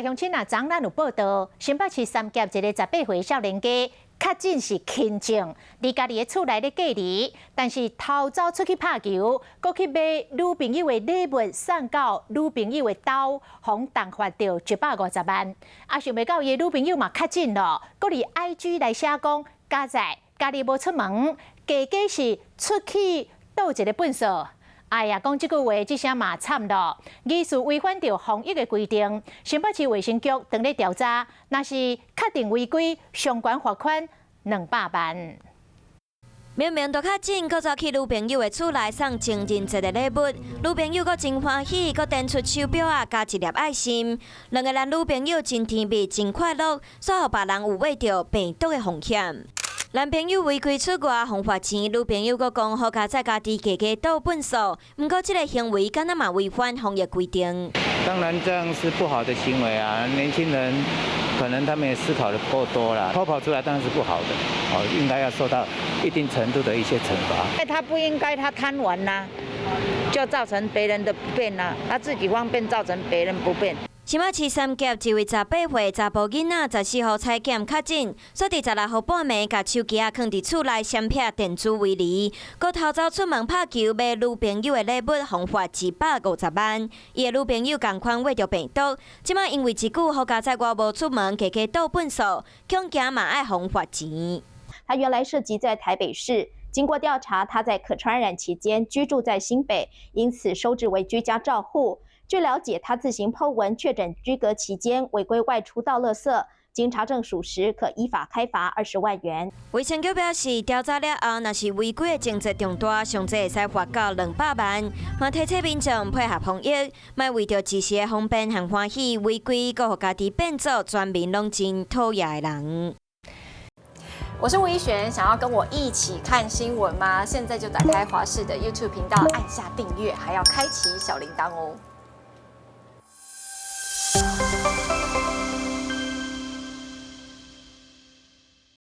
来乡亲啊，昨咱有报道，新北市三峡一个18岁少年家，确诊是轻症，伫家己的厝内咧隔离，但是偷走出去拍球，搁去买女朋友的礼物送到女朋友的兜，互冻发到150万。啊，想袂到伊的女朋友嘛确诊了，搁伫 IG 来写讲，加在家己无出门，家家是出去倒一个粪扫。哎呀，讲这句话，这声嘛惨咯！疑似违反着防疫的规定，新北市卫生局正咧调查，若是确定违规，相关罚款200万。明明都较紧，搁走去女朋友的厝内送情人节的礼物，女朋友搁真欢喜，搁展出手表啊，加一粒爱心。两个男女朋友真甜蜜，真快乐，煞互别人有畏着病毒的风险。男朋友违规出外，互罚钱；女朋友搁讲好加在家己家家倒粪扫。不过，这个行为敢若嘛违反防疫规定。当然，这样是不好的行为啊！年轻人可能他们也思考的不够多啦，偷跑出来当然是不好的，应该要受到一定程度的一些惩罚。他不应该，他贪玩呐，就造成别人的不便呐，他自己方便，造成别人不便。新北市三峡一位18岁查甫囡仔14号采检确诊，锁伫16号半暝，甲手机放伫厝内，闪撇电子围篱，佮偷走出门拍球买女朋友的礼物，罚款150万。伊的女朋友同款为着病毒，即马因为一句好加在我无出门，家家倒粪扫，恐惊嘛爱罚钱。他原来涉及在台北市。经过调查，他在可传染期间居住在新北，因此收治为居家照护。据了解，他自行po文确诊居隔期间违规外出倒垃圾，经查证属实，可依法开罚20万元。卫生局表示，调查了后，若是违规的情节重大，上最会使罚到200万。嘛提醒民众配合防疫，莫为着一时的方便和欢喜，违规，搁互家己变做全民拢真讨厌的人。我是吴依璇，想要跟我一起看新闻吗？现在就打开华视的 YouTube 频道，按下订阅，还要开启小铃铛哦。